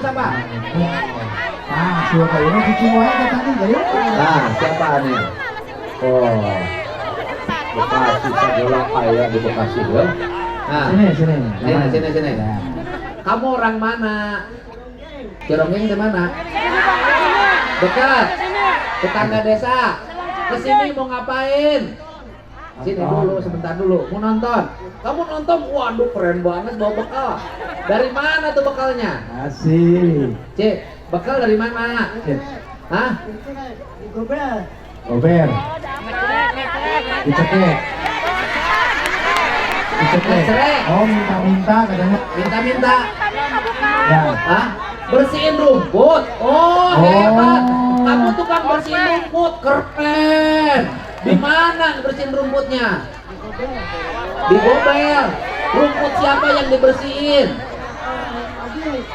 siapa? Nah, siapa ini cuci muka tadi jadi? Nah, siapa nih? Oh, Bekasi sekolah kaya di Bekasi ya. Nah, sini. Kamu orang mana? Cirongeng di mana? Dekat. Tetangga desa. Kesini mau ngapain? Sini dulu, sebentar dulu. Mau nonton? Kamu nonton? Waduh, keren banget bawa bekal. Dari mana tuh bekalnya? Asik. Cik, bekal dari mana? Hah? Gober. Dicekek. Cerek. Oh, minta-minta katanya. Minta-minta. Ya. Hah? Bersihin rumput. Oh, hebat. Kamu tukang bersihin rumput, keren. Di mana bersihin rumputnya? Di gobel. Rumput siapa yang dibersihin?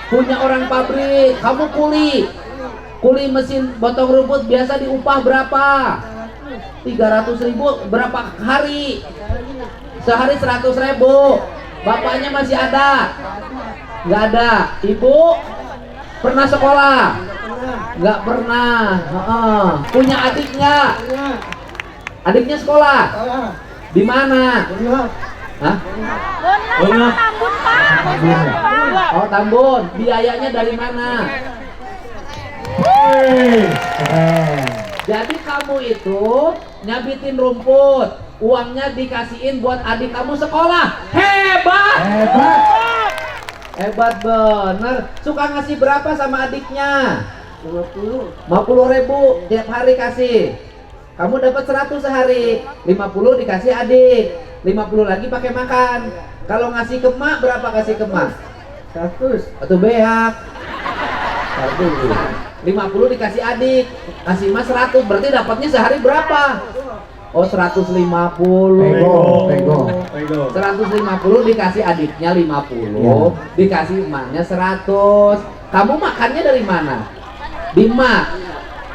Punya orang pabrik. Kamu kuli. Kuli mesin potong rumput biasa diupah berapa? 300.000 berapa hari? Sehari 100.000. Bapaknya masih ada? Nggak ada. Ibu pernah sekolah? Nggak pernah. Punya adik nggak? Adiknya sekolah? Di mana? Hah? Tambun, Pak. Oh, Tambun. Biayanya dari mana? Keren. Jadi kamu itu nyabitin rumput, uangnya dikasihin buat adik kamu sekolah. Hebat! Hebat. Hebat bener. Suka ngasih berapa sama adiknya? 50.000 tiap hari kasih. Kamu dapat 100 sehari, 50 dikasih adik, 50 lagi pakai makan. Kalau ngasih ke emak berapa kasih ke emak? 100 atau beak? 50 dikasih adik, kasih emak 100, berarti dapatnya sehari berapa? Oh, 150. Pego. 150 dikasih adiknya 50, Ya. dikasih emaknya 100. Kamu makannya dari mana? Di emak.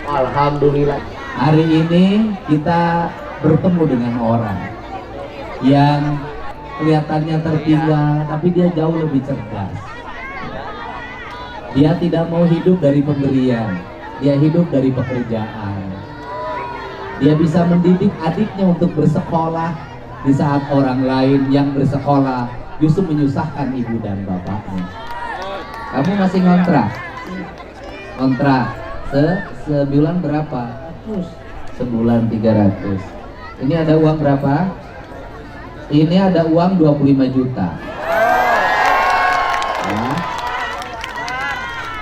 Alhamdulillah. Hari ini kita bertemu dengan orang yang kelihatannya tertinggal, tapi dia jauh lebih cerdas. Dia tidak mau hidup dari pemberian, dia hidup dari pekerjaan. Dia bisa mendidik adiknya untuk bersekolah di saat orang lain yang bersekolah justru menyusahkan ibu dan bapaknya. Kamu masih ngontrak? Kontrak sebulan berapa? Sebulan 300. Ini ada uang berapa? Ini ada uang 25 juta. Ya.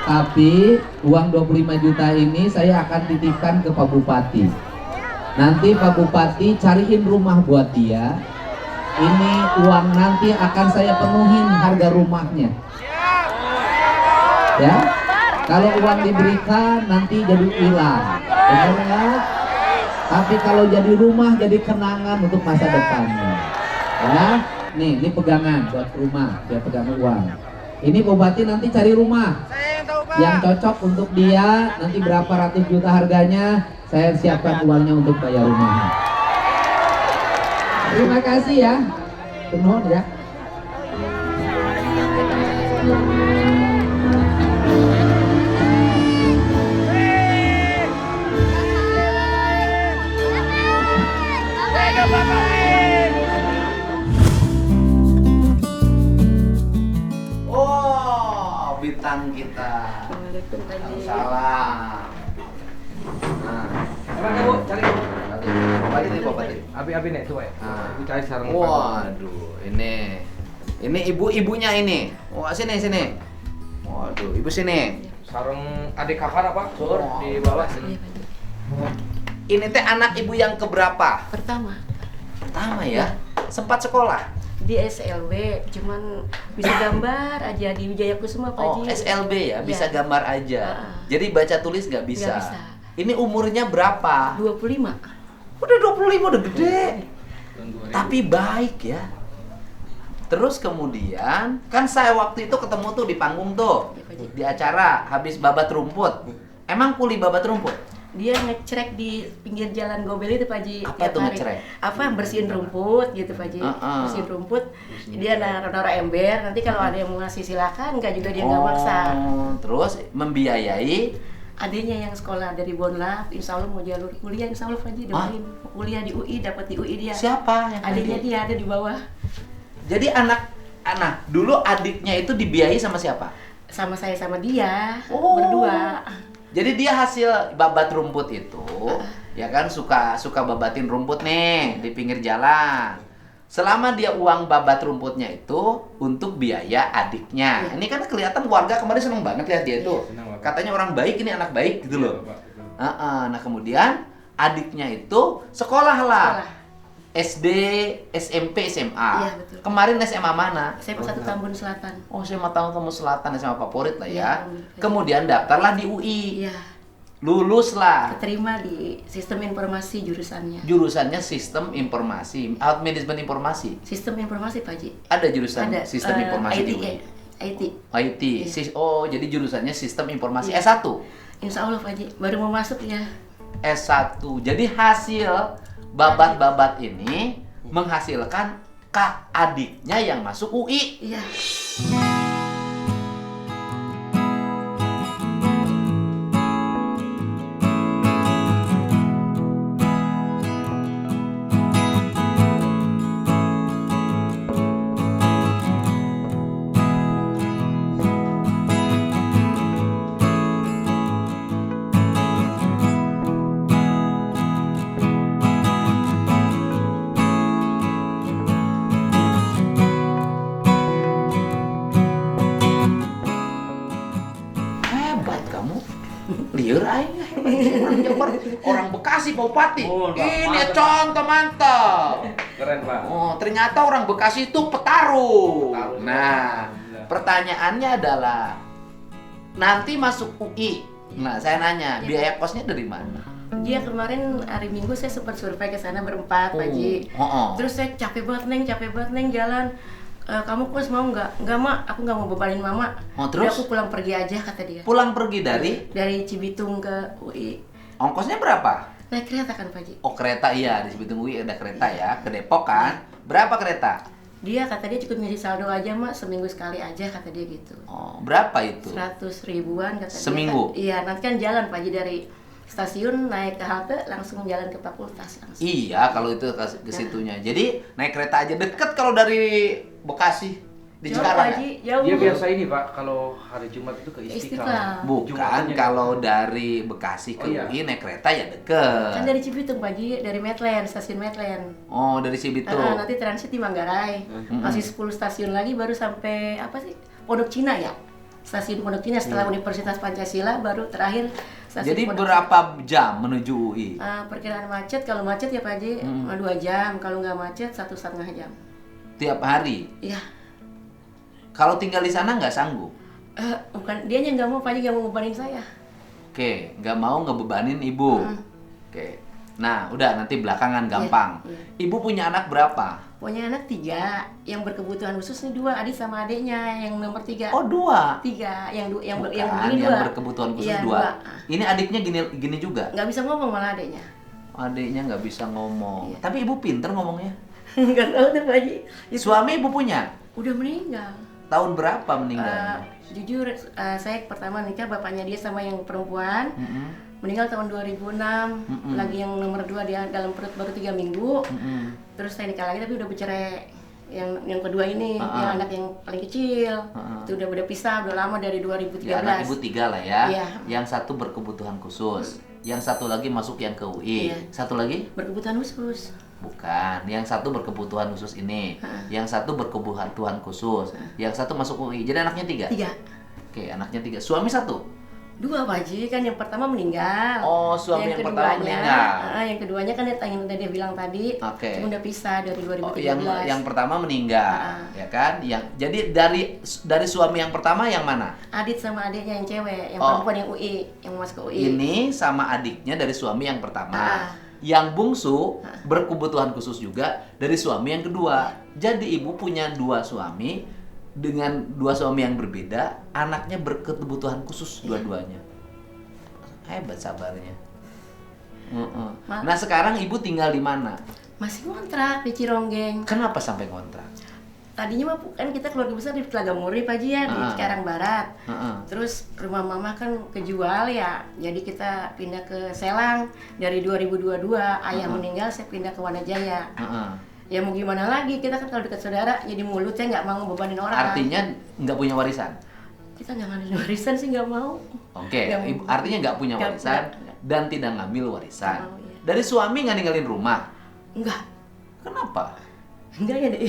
Tapi uang 25 juta ini saya akan titipkan ke Pak Bupati. Nanti Pak Bupati cariin rumah buat dia. Ini uang nanti akan saya penuhin harga rumahnya. Ya. Kalau uang diberikan nanti jadi hilang, benar ya? Tapi kalau jadi rumah jadi kenangan untuk masa depannya. Ya, nih ini pegangan buat rumah, dia pegang uang. Ini Bupati nanti cari rumah yang cocok untuk dia, nanti berapa ratus juta harganya, saya siapkan uangnya untuk bayar rumahnya. Terima kasih ya, penuh ya. Oh, bintang kita. Salam. Nah, Bu, cari Bupati nih, Bupati. api nih tuh, Nah. Ibu cari sarung. Waduh, ini ibu-ibunya ini. Wah, sini. Waduh, ibu sini. Sarung adik kakak apa? Sur di bawah sini. Ini teh anak ibu yang keberapa? Pertama Pertama ya. Sempat sekolah. di SLB, cuman bisa gambar aja di Wijaya Kusuma, Pak Oh, Haji. SLB ya, bisa Iya. gambar aja. Ah. Jadi baca tulis nggak bisa. Nggak bisa. Ini umurnya berapa? 25. Udah 25, udah gede. Tapi baik ya. Terus kemudian, kan saya waktu itu ketemu tuh di panggung tuh, Iya, Pak Haji. di acara habis babat rumput. Emang kuli babat rumput? Dia ngecrek di pinggir jalan Gobel itu Pak Haji. Apa tiap itu hari. ngecrek? Apa bersihin rumput gitu Pak Haji. Bersihin rumput. Dia naruh ember. Nanti kalau ada yang mau ngasih silakan, enggak juga dia nggak maksa. Terus membiayai Adanya yang sekolah dari Bonlab, insya Allah mau jalur kuliah, insya Allah Pak Haji doain. Mau kuliah di UI, dapat di UI dia. siapa yang Adanya tadi? dia ada di bawah. Jadi anak dulu adiknya itu dibiayai sama siapa? Sama saya sama dia, Oh. berdua. Jadi dia hasil babat rumput itu, ya kan suka babatin rumput nih di pinggir jalan. Selama dia uang babat rumputnya itu untuk biaya adiknya. Iya. Ini kan kelihatan warga kemarin seneng banget lihat dia itu. Senang banget. Katanya orang baik, ini anak baik gitu loh. Pak, betul. Nah kemudian adiknya itu sekolah lah. Sekolah. SD, SMP, SMA. Iya, betul. Kemarin SMA mana? Saya satu Tambun Selatan. Oh, SMA Tambun Selatan, SMA favorit lah ya. Iya, Kemudian daftarlah di UI. Iya, Lulus lah. keterima di sistem informasi jurusannya. Jurusannya sistem informasi, manajemen informasi. Sistem informasi Pak Haji. Ada jurusan Ada sistem informasi IT, di UI. IT. IT. Iya. Oh, jadi jurusannya sistem informasi Iya. S1. Insya Allah Pak Haji, baru mau masuk ya. S1. Jadi hasil babat-babat ini menghasilkan kak adiknya yang masuk UI. Iya. Hebat kamu. Liur aing orang Jember, orang Bekasi Pak Bupati. Oh, Ini mantap. contoh mantap. Keren Pak. Oh, ternyata orang Bekasi itu petarung. Petarung. Nah, pertanyaannya adalah nanti masuk UI. Nah, saya nanya, Ya. biaya kosnya dari mana? Dia kemarin hari Minggu saya sempat survei ke sana berempat Pak Haji. Oh. Terus saya capek banget neng jalan. Kamu kos mau nggak? Nggak mak, aku nggak mau bebanin mama. Oh, Udah, terus? aku pulang pergi aja kata dia. Pulang pergi dari Cibitung ke UI. ongkosnya berapa? Naik kereta kan Pak Haji. Oh, kereta iya, di Cibitung UI ada kereta ya, ke Depok kan. Berapa kereta? Dia kata dia cukup ngisi saldo aja mak, seminggu sekali aja kata dia gitu. Oh, berapa itu? 100 ribuan kata Seminggu? dia. Iya, nanti kan jalan Pak Haji dari stasiun naik ke halte langsung jalan ke fakultas langsung. Iya, kalau itu ke situnya. Jadi naik kereta aja deket kalau dari Bekasi di Jauh, Cikarang. Pak Ya? Haji, jauh. Dia biasa ini Pak, kalau hari Jumat itu ke Istiqlal. Istiqlal. Bukan, Jumatannya kalau dari Bekasi ke Oh, iya. UI naik kereta ya deket. Kan dari Cibitung Pak Haji, dari Medland, stasiun Medland. Oh, dari Cibitung. Nanti transit di Manggarai. Masih 10 stasiun lagi baru sampai apa sih? Pondok Cina ya. Stasiun Pondok Cina setelah Universitas Pancasila baru terakhir stasiun Jadi Pondok berapa jam menuju UI? perkiraan macet, kalau macet ya Pak Haji 2 jam, kalau nggak macet 1,5 jam. Tiap hari. Iya. Kalau tinggal di sana nggak sanggup. Bukan dia nggak mau Pak Haji, nggak mau bebanin saya. Oke, nggak mau ngebebanin ibu. Oke. Nah, udah nanti belakangan gampang. iya. Ibu punya anak berapa? Punya anak 3, yang berkebutuhan khusus nih 2, adik sama adiknya, yang nomor 3. Oh, 2. 3, yang Bukan, yang yang begini 2. berkebutuhan khusus Iya, 2. 2. Ini adiknya gini juga. Nggak bisa ngomong malah adiknya. Adiknya nggak bisa ngomong. Iya. Tapi ibu pinter ngomongnya. Nggak tahu tuh Pak Haji. Suami ibu punya? Udah meninggal. Tahun berapa meninggalnya? Jujur, saya pertama nikah bapaknya dia sama yang perempuan. Mm-mm. Meninggal tahun 2006. Lagi yang nomor 2 dia dalam perut baru 3 minggu. Mm-mm. Terus saya nikah lagi tapi udah bercerai. Yang kedua ini, yang anak yang paling kecil. Itu udah pisah, udah lama dari 2013. Ya, anak ibu 3 lah ya. Iya. Yang satu berkebutuhan khusus. Yang satu lagi masuk yang ke UI. Iya. Satu lagi? Berkebutuhan khusus. Bukan. Yang satu berkebutuhan khusus ini. Yang satu berkebutuhan khusus. Yang satu masuk UI. Jadi anaknya 3? 3. Oke, anaknya 3. Suami 1? 2 Pak Haji, kan yang pertama meninggal. Oh, suami yang pertama meninggal. Yang keduanya kan yang dia bilang tadi, Oke. cuma udah pisah dari 2013. Oh, yang pertama meninggal, ya kan? Jadi dari suami yang pertama yang mana? Adit sama adiknya yang cewek, yang Oh. perempuan yang UI, yang masuk ke UI. Ini sama adiknya dari suami yang pertama. Yang bungsu berkebutuhan khusus juga dari suami yang kedua. Jadi ibu punya 2 suami dengan 2 suami yang berbeda, anaknya berkebutuhan khusus dua-duanya. Hebat sabarnya. Nah sekarang ibu tinggal di mana? Masih ngontrak di Cironggeng. Kenapa sampai kontrak? Tadinya mah kan kita keluarga besar di Telaga Muri Pak Ji ya, di Cikarang Barat. Terus rumah mama kan kejual ya, jadi kita pindah ke Selang. Dari 2022 ayah meninggal, saya pindah ke Wanajaya. Ya mau gimana lagi, kita kan kalau dekat saudara, jadi mulutnya nggak mau bebanin orang. Artinya nggak punya warisan? Kita nggak ngambil warisan sih, nggak mau. Oke, artinya nggak punya warisan dan tidak ngambil warisan. Nggak mau, iya. Dari suami nggak ninggalin rumah? Enggak, Kenapa? enggak ya deh.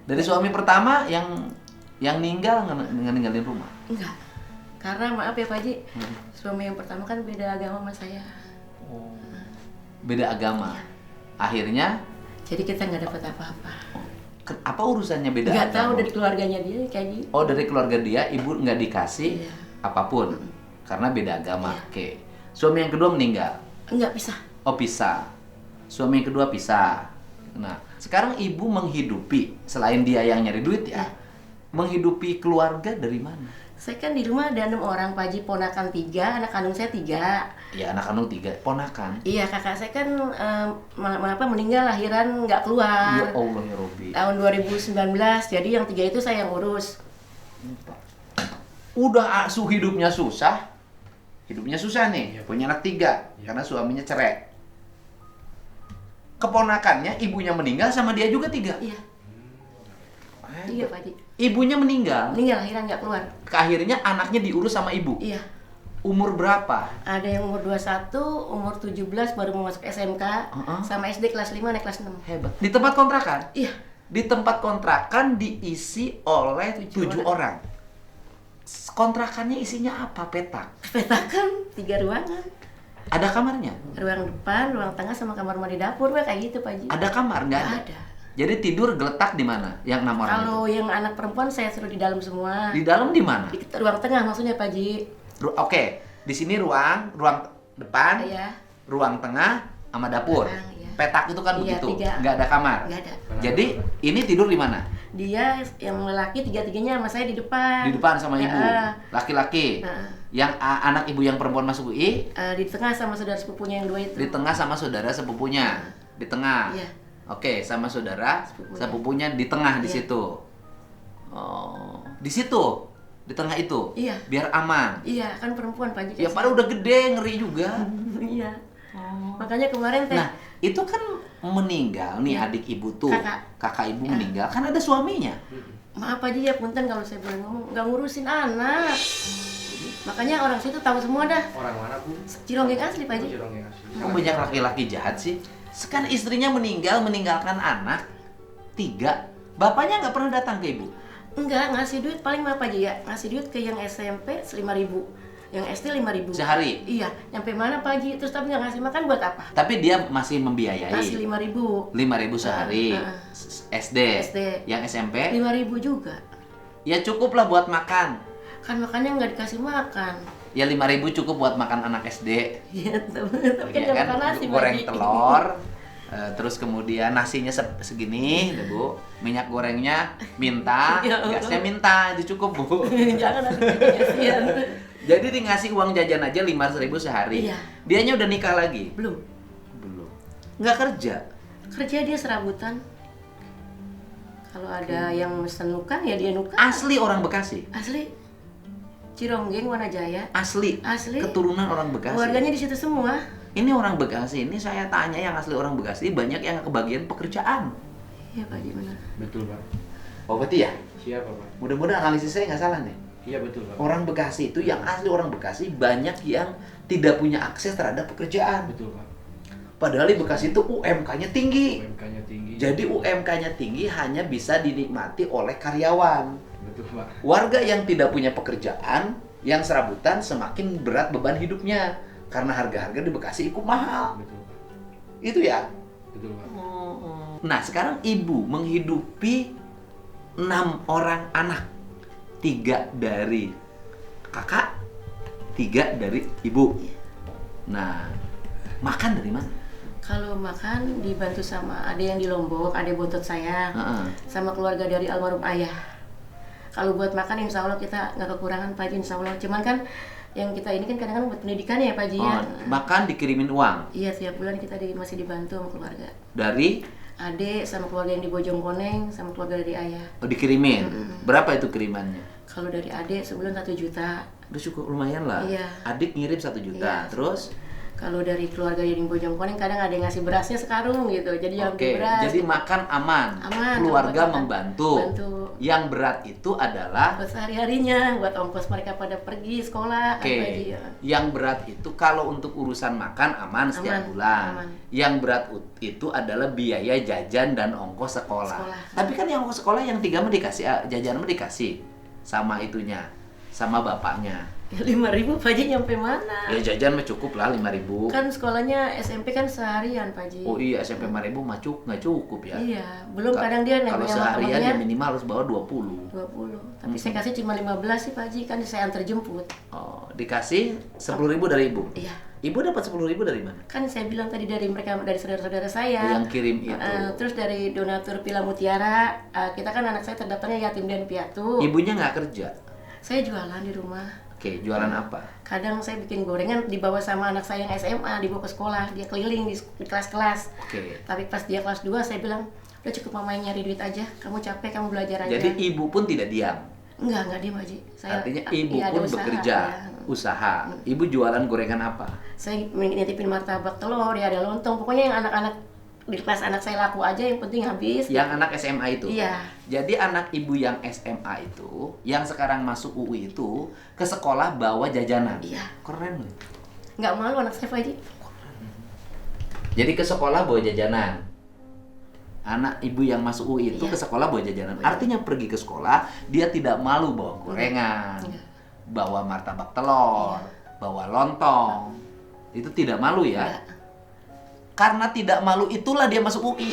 Dari suami pertama yang ninggal nggak ninggalin rumah? Enggak, karena maaf ya Pak Ji, suami yang pertama kan beda agama sama saya. Beda agama. Akhirnya Jadi kita nggak dapat apa-apa. apa urusannya beda Nggak tahu agama? dari keluarganya dia kayak gitu. Oh, dari keluarga dia ibu nggak dikasih Iya. apapun karena beda agama. Iya. Oke. Suami yang kedua meninggal. Enggak pisah. Oh, pisah. Suami yang kedua pisah. Nah, sekarang ibu menghidupi selain dia yang nyari duit ya. Iya. Menghidupi keluarga dari mana? Saya kan di rumah ada 6 orang Pak Ji, ponakan 3, anak kandung saya 3. Ya, anak kandung 3, ponakan. Iya, kakak saya kan meninggal lahiran nggak keluar. Ya Allah ya Robi. Tahun 2019, jadi yang 3 itu saya yang urus. Udah hidupnya susah. Hidupnya susah nih, punya anak 3 karena suaminya cerai. Keponakannya ibunya meninggal sama dia juga 3. Iya. Iya Pak Ji. Ibunya meninggal. Meninggal lahiran nggak keluar. Akhirnya anaknya diurus sama ibu. Iya. Umur berapa? Ada yang umur 21, umur 17 baru mau masuk SMK, sama SD kelas 5 naik kelas 6. Hebat. Di tempat kontrakan? Iya. Di tempat kontrakan diisi oleh 7 orang. Kontrakannya isinya apa? Petak. Petakan 3 ruangan. Ada kamarnya? Ruang depan, ruang tengah sama kamar mandi dapur, kayak gitu Pak Ji. Ada kamar? Nggak ada. Nggak ada. Jadi tidur geletak di mana? Yang 6 orang Kalau itu? yang anak perempuan saya suruh di dalam semua. Di dalam di mana? Di ruang tengah maksudnya Pak Ji. Oke, di sini ruang depan, Iya. ruang tengah, sama dapur. Iya. Petak itu kan Iya, begitu, 3. nggak ada kamar. Nggak ada. Jadi ini tidur di mana? Dia yang lelaki 3-3-nya sama saya di depan. Di depan sama ibu, laki-laki. Heeh. Yang anak ibu yang perempuan masuk UI, Di tengah sama saudara sepupunya yang 2 itu. di tengah sama saudara sepupunya, di tengah. Iya. Oke, sama saudara sepupunya di tengah di Iya. situ. Oh, di situ, di tengah itu. Iya. Biar aman. Iya, kan perempuan Pak Ji. Ya padahal udah gede, ngeri juga. Iya. Makanya kemarin teh Nah, itu kan meninggal nih Iya. adik ibu tuh. Kakak. Kakak ibu meninggal, kan ada suaminya. maaf aja ya punten kalau saya boleh ngomong, nggak ngurusin anak. Makanya orang situ tahu semua dah. Orang mana Bu? Cironggeng asli Pak Ji. Cironggeng asli. Kok banyak laki-laki jahat sih? Kan istrinya meninggalkan anak 3. Bapaknya nggak pernah datang ke ibu. Enggak, ngasih duit paling mah Pak Ji ya. Ngasih duit ke yang SMP 5.000, yang SD 5.000. Sehari? Iya, nyampe mana Pak Ji? Terus tapi nggak ngasih makan buat apa? Tapi dia masih membiayai. Ngasih 5.000. 5.000 sehari. SD. SD. Yang SMP? 5.000 juga. Ya cukup lah buat makan. Kan makannya nggak dikasih makan. Ya 5.000 cukup buat makan anak SD. Iya, tapi kan Ya nggak kan, makan nasi Pak goreng Ji. telur, terus kemudian nasinya segini, deh, Bu. Minyak gorengnya minta, Ya Allah. gasnya minta, itu cukup, Bu. Jangan nanti kasihan. Jadi di ngasih uang jajan aja 5.000 sehari. Iya. Dianya udah nikah lagi? Belum. Belum. Nggak kerja? Kerja dia serabutan. Kalau ada yang mesen nukang ya dia nukang. Asli orang Bekasi? Asli. Cironggeng, Wanajaya. Asli? Asli. Keturunan orang Bekasi? Keluarganya di situ semua. Ini orang Bekasi, ini saya tanya yang asli orang Bekasi, banyak yang kebagian pekerjaan. Iya Pak Ji, benar. Betul Pak. Oh berarti ya? Siapa Pak? Mudah-mudahan analisis saya nggak salah nih. Iya betul Pak. Orang Bekasi itu, yang asli orang Bekasi, banyak yang tidak punya akses terhadap pekerjaan. Betul Pak. Padahal di Bekasi itu UMK-nya tinggi. UMK-nya tinggi. Jadi UMK-nya tinggi hanya bisa dinikmati oleh karyawan. Betul Pak. Warga yang tidak punya pekerjaan, yang serabutan, semakin berat beban hidupnya. Karena harga-harga di Bekasi ikut mahal. Betul Pak. Itu ya? Betul Pak. Nah, sekarang ibu menghidupi 6 orang anak. 3 dari kakak, 3 dari ibu. Nah, makan dari mana? Kalau makan dibantu sama ada yang di Lombok, ada bontot saya, sama keluarga dari almarhum ayah. Kalau buat makan insya Allah kita nggak kekurangan Pak Ji, insya Allah. Cuman kan yang kita ini kan kadang-kadang buat pendidikan ya Pak Ji ya. Makan dikirimin uang Iya, tiap bulan kita masih dibantu sama keluarga. dari Adik sama keluarga yang di Bojongkoneng sama keluarga dari ayah. dikirimin. Berapa itu kirimannya? Kalau dari adik sebulan 1 juta. Udah cukup lumayan lah. Iya. Adik ngirim 1 juta. Iya. Terus Kalau dari keluarga yang di Bojongkoneng kadang ada yang ngasih berasnya sekarung gitu. Jadi yang oke, beli beras. jadi makan aman. Aman, Keluarga makan. membantu. Bantu. Yang berat itu adalah buat sehari-harinya, buat ongkos mereka pada pergi sekolah. oke. apa aja ya. Yang berat itu kalau untuk urusan makan aman setiap Aman, bulan. aman. Yang berat itu adalah biaya jajan dan ongkos sekolah. Tapi kan yang ongkos sekolah yang 3 mah dikasih, jajan mah dikasih sama itunya, sama bapaknya. 5.000 Pak Ji nyampe mana? Ya jajan mah cukup lah 5.000. Kan sekolahnya SMP kan seharian Pak Ji. Oh iya, SMP 5.000 mah nggak cukup ya. Iya, belum kadang dia Kalau nanya sama seharian temennya ya minimal harus bawa 20. 20. Tapi saya kasih cuma 15 sih Pak Ji, kan saya antar jemput. Oh, dikasih 10.000 dari ibu. Iya. Ibu dapat 10.000 dari mana? Kan saya bilang tadi dari mereka, dari saudara-saudara saya. Yang kirim itu. Terus dari donatur Pila Mutiara, kita kan anak saya terdaftarnya yatim dan piatu. Ibunya nggak kerja. Saya jualan di rumah. Oke, jualan apa? Kadang saya bikin gorengan dibawa sama anak saya yang SMA, dibawa ke sekolah, dia keliling di kelas-kelas. Oke. Tapi pas dia kelas 2 saya bilang, udah cukup mama yang nyari duit aja, kamu capek, kamu belajar aja. Jadi ibu pun tidak diam. Enggak diam Haji. Artinya ibu iya, ada pun usaha, bekerja, ya. usaha. Ibu jualan gorengan apa? Saya nitipin martabak telur, ya ada lontong, pokoknya yang anak-anak di kelas anak saya laku aja, yang penting habis. Yang anak SMA itu. Iya. Jadi anak ibu yang SMA itu, yang sekarang masuk UI itu, ke sekolah bawa jajanan. Iya. Keren loh. Nggak malu anak saya Pak Haji. Jadi ke sekolah bawa jajanan. Anak ibu yang masuk UI itu Iya. ke sekolah bawa jajanan. Artinya pergi ke sekolah, dia tidak malu bawa gorengan, Iya. bawa martabak telur, bawa lontong. Itu tidak malu ya. Iya. Karena tidak malu itulah dia masuk UI.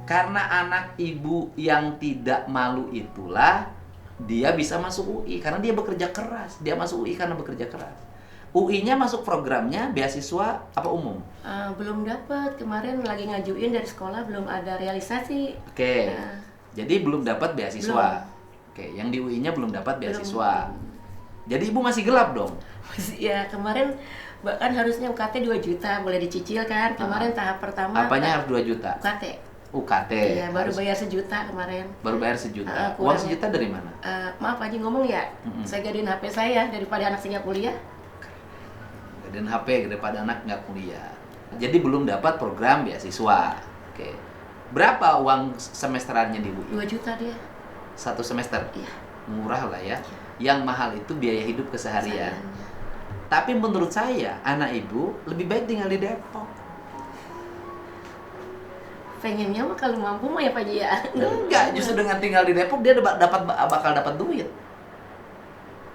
Karena anak ibu yang tidak malu itulah dia bisa masuk UI karena dia bekerja keras. Dia masuk UI karena bekerja keras. UI-nya masuk programnya beasiswa apa umum? Belum dapat, kemarin lagi ngajuin dari sekolah belum ada realisasi. Oke. Nah. Jadi belum dapat beasiswa. Oke, yang di UI-nya belum dapat beasiswa. Jadi ibu masih gelap dong. Ya kemarin bahkan harusnya UKT 2 juta boleh dicicil kan. Kemarin tahap pertama. Apanya harus 2 juta? UKT. UKT. Iya, baru Harus- bayar 1 juta kemarin. baru bayar 1 juta. Kurang. Uang 1 juta dari mana? Maaf Haji ngomong ya, saya gadein HP saya daripada anak saya nggak kuliah. Dan HP daripada anak nggak kuliah. Jadi belum dapat program beasiswa. Oke. Berapa uang semesterannya di UI? 2 juta dia. 1 semester? Iya. Murah lah ya. Yang mahal itu biaya hidup keseharian. Sayangnya. Tapi menurut saya, anak ibu lebih baik tinggal di Depok. Pengennya mah kalau mampu mah ya Pak Ji ya. Enggak, justru dengan tinggal di Depok dia bakal dapat duit.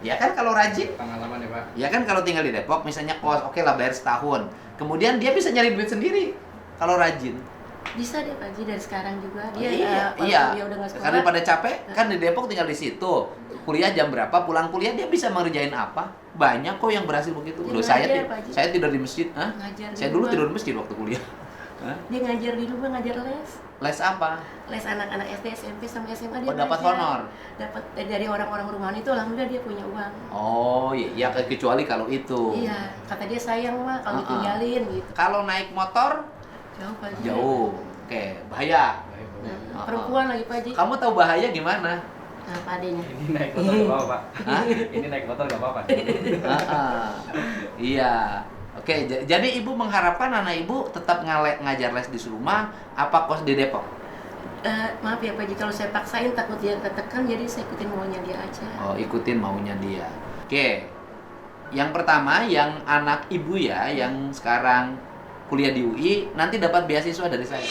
Ya kan kalau rajin. Pengalaman ya Pak. Ya kan kalau tinggal di Depok misalnya kos, oke lah bayar setahun. Kemudian dia bisa nyari duit sendiri kalau rajin. Bisa deh Pak Ji dari sekarang juga. Oh, Dia iya, kalau iya. dia udah nggak sekolah. Karena daripada capek, kan di Depok tinggal di situ. Kuliah jam berapa, pulang kuliah dia bisa mengerjain apa? Banyak kok yang berhasil begitu. Dia Loh, saya ngajar, Pak Haji. saya tidur di masjid, Hah? Ngajar di Saya dulu rumah. tidur di masjid waktu kuliah. Hah? Dia ngajar di rumah, ngajar les. Les apa? Les anak-anak SD, SMP sama SMA dia Oh, dapat ngajar. honor? Dapat dari orang-orang rumahan itu alhamdulillah dia punya uang. Oh, iya kecuali kalau itu. Iya, kata dia sayang mah kalau ditinggalin gitu. Kalau naik motor Jauh Pak Ji. jauh. Oke, bahaya. Nah, perempuan lagi Pak Ji. Kamu tahu bahaya gimana? Nah, Pak adenya. Ini naik motor gak apa-apa Pak. Hah? Ini naik motor gak apa-apa. Iya. Oke, jadi ibu mengharapkan anak ibu tetap ngajar les di rumah, apa kos di Depok? Maaf ya Pak Ji, kalau saya paksain takut dia ketekan, jadi saya ikutin maunya dia aja. Oh, ikutin maunya dia. Oke. Yang pertama, yang anak ibu ya, yang sekarang kuliah di UI, nanti dapat beasiswa dari saya.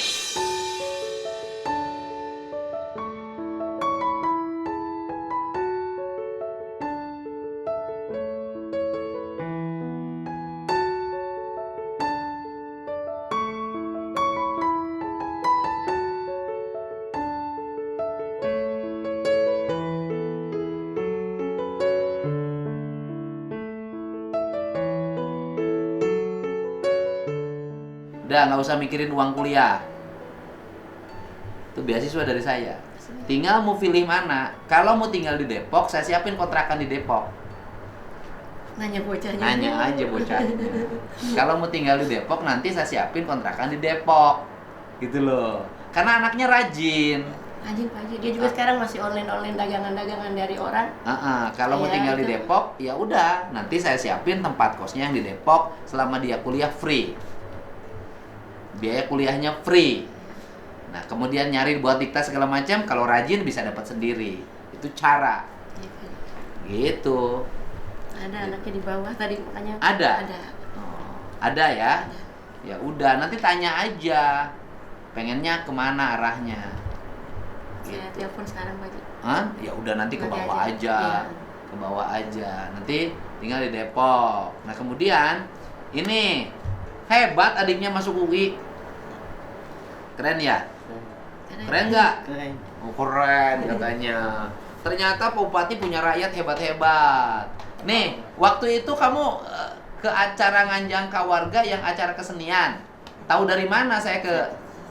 Udah nggak usah mikirin uang kuliah. Itu beasiswa dari saya. Tinggal mau pilih mana. Kalau mau tinggal di Depok, saya siapin kontrakan di Depok. Nanya bocahnya. Nanya aja bocah. Kalau mau tinggal di Depok, nanti saya siapin kontrakan di Depok. Gitu loh. Karena anaknya rajin. Anjing Pak Haji, dia juga sekarang masih online dagangan-dagangan dari orang. Kalau mau Iya, tinggal di itu. Depok, ya udah, nanti saya siapin tempat kosnya yang di Depok selama dia kuliah free. Biaya kuliahnya free. Nah, kemudian nyari buat dikta segala macam, kalau rajin bisa dapat sendiri. Itu cara. Iya, Pak. Gitu. Ada anaknya di bawah tadi makanya. Ada? Ada. Oh, ada ya? Ya udah, nanti tanya aja. Pengennya kemana arahnya? Saya telepon sekarang Pak Haji. Hah? Ya udah nanti ke Nanti bawah aja. aja. Iya. Ke bawah aja. Nanti tinggal di Depok. Nah, kemudian ini hebat adiknya masuk UI. Keren ya? Keren nggak? Keren. Oh, keren katanya. Ternyata Pak Bupati punya rakyat hebat-hebat. Nih, waktu itu kamu ke acara Nganjang Kawarga yang acara kesenian. Tahu dari mana saya ke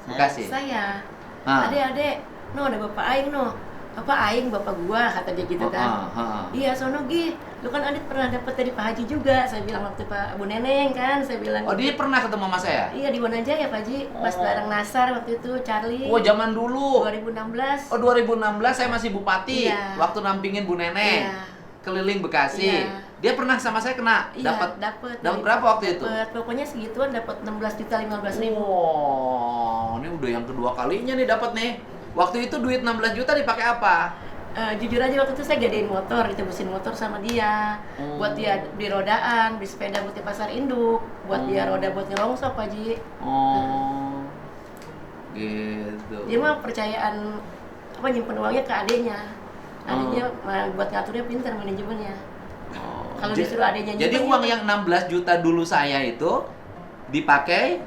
Bekasi? Saya. Ah. Adek, no ada bapak aing no. Apa aing bapak gua kata dia gitu kan. Iya sono Gi, lu kan Adit pernah dapet dari Pak Haji juga. Saya bilang waktu Pak Bu Neneng kan, saya bilang. Oh, dia pernah ketemu sama saya? Iya di Wanajaya Pak Haji, pas bareng Nasar waktu itu Charlie. Oh, zaman dulu. 2016. Oh, 2016 saya masih bupati. Iya. Waktu nampingin Bu Neneng. Iya. Keliling Bekasi. Iya. Dia pernah sama saya kena. Iya, Dapat dapat berapa waktu itu? Pokoknya segituan dapat 16.015.000. Oh, ini udah yang kedua kalinya nih dapat nih. Waktu itu duit 16 juta dipakai apa? Jujur aja waktu itu saya gadein motor, ditebusin motor sama dia. Buat dia beli rodaan, beli sepeda buat di pasar induk, buat dia roda buat nyerongsok Pak Haji. Oh. Gitu. Dia mah percayaan apa nyimpen uangnya ke adenya. Adenya buat ngaturnya pintar manajemennya. Oh. Kalau disuruh adenya Jadi nyimpen, uang dia- yang 16 juta dulu saya itu dipakai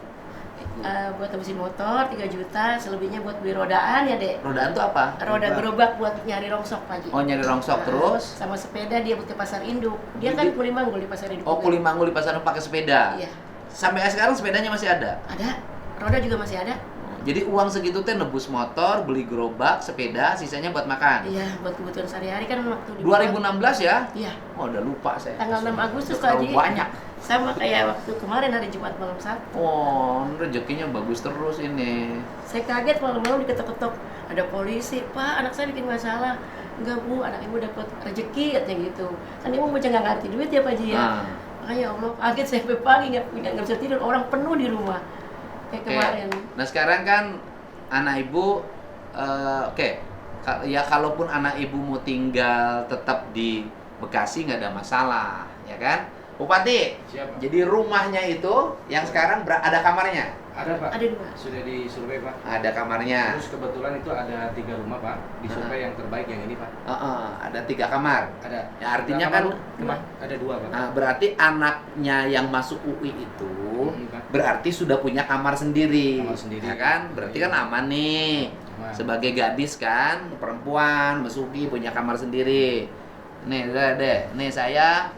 buat tebusin motor 3 juta, selebihnya buat beli rodaan ya Dek. rodaan tuh apa? Roda gerobak buat nyari rongsok Pak Haji. Oh, nyari rongsok Nah, terus. sama sepeda dia buat ke pasar induk. Dia kan Jadi- kulimanggul di pasar induk. Oh, juga. Kulimanggul di pasar pakai sepeda. Iya. Sampai sekarang sepedanya masih ada. Ada. Roda juga masih ada. Jadi uang segitu teh nebus motor, beli gerobak, sepeda, sisanya buat makan. Iya, buat kebutuhan sehari-hari kan waktu di 2016 ya? Iya. Oh, udah lupa saya. Tanggal 6 Agustus Udah terlalu tadi. banyak. Sama kayak waktu kemarin hari Jumat malam Sabtu. Oh, rezekinya bagus terus ini. Saya kaget malam-malam diketok-ketok ada polisi. Pak, anak saya bikin masalah. Enggak Bu, anak ibu dapat rezeki katanya gitu. Kan ibu bocah nggak ngerti duit ya Pak Ji ya. Nah. Makanya Allah kaget saya sampai pagi nggak bisa tidur. Orang penuh di rumah. Kayak Oke. kemarin. Nah, sekarang kan anak ibu oke. Ya kalaupun anak ibu mau tinggal tetap di Bekasi nggak ada masalah, ya kan? Bupati, Siap, Pak. jadi rumahnya itu yang sekarang ada kamarnya? Ada Pak. Ada 2. Sudah disurvei Pak. Ada kamarnya. Terus kebetulan itu ada 3 rumah Pak. Disurvei yang terbaik yang ini Pak. Ada 3 kamar. Ada. Ya, artinya Berapa, kan- Bu? Pak? Ada 2 Pak. Nah, berarti anaknya yang masuk UI itu Pak. berarti sudah punya kamar sendiri. Kamar sendiri. Ya kan? Berarti kan aman nih. Aman. Sebagai gadis kan, perempuan, Masuki punya kamar sendiri. Nih, udah deh. Nih saya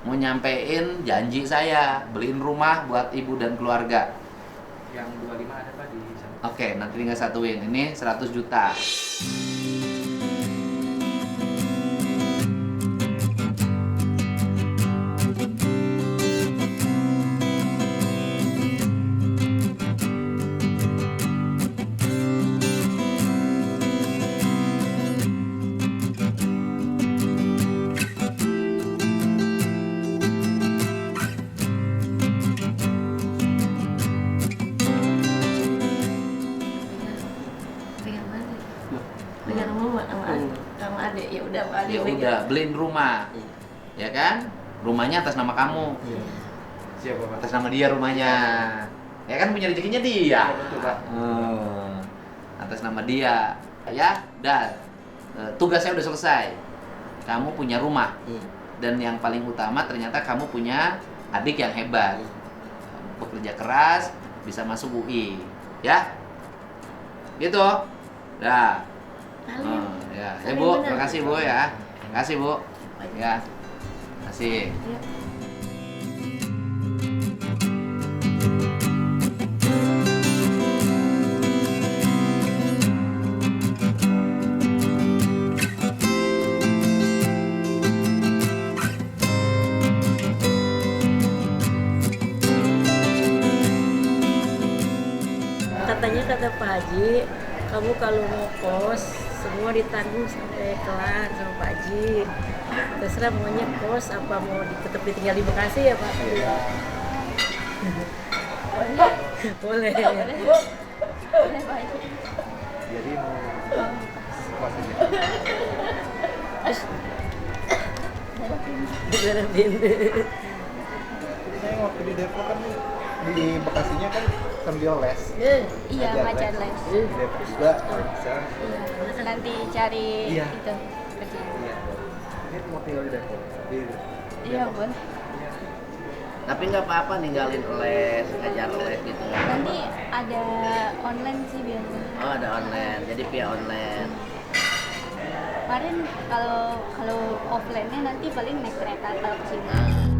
mau nyampein janji saya beliin rumah buat ibu dan keluarga. Yang 25 ada Pak di sana. Oke, nanti tinggal satuin. Ini 100 juta. Pegang mana? Pegang mama sama adek. Ya udah Pak Adek Ya pegang. udah, beliin rumah. Ya kan? Rumahnya atas nama kamu. Siap Pak. Atas nama dia rumahnya. Ya kan punya rezekinya dia. Iya, betul, Pak. Atas nama dia. Ya, dan tugas saya udah selesai. Kamu punya rumah. Dan yang paling utama ternyata kamu punya adik yang hebat. Bekerja keras, bisa masuk UI. Ya? Gitu. Dah. Salim. Ya, Salim Bu, benar. terima kasih Bu ya. Terima kasih Bu. Ya. Terima kasih. Ya. kata Pak Haji, kamu kalau mau kos semua ditanggung sampai kelar sama Pak Haji. Terserah maunya kos apa mau tetap ditinggal di Bekasi ya Pak. Boleh. Jadi mau kos aja. Daerah Binde. Saya waktu di Depok kan di Bekasinya kan sambil les. Iya, ngajar les. Di Depok juga bisa. Iya. Nanti cari Iya. itu kerja. Iya. Ini mau tinggal di Depok. Iya, boleh. Tapi nggak apa-apa ninggalin les, ngajar les gitu. Nanti ada online sih biasanya. Oh, ada online. Jadi via online. Kemarin kalau offline-nya nanti paling naik kereta kalau ke sini.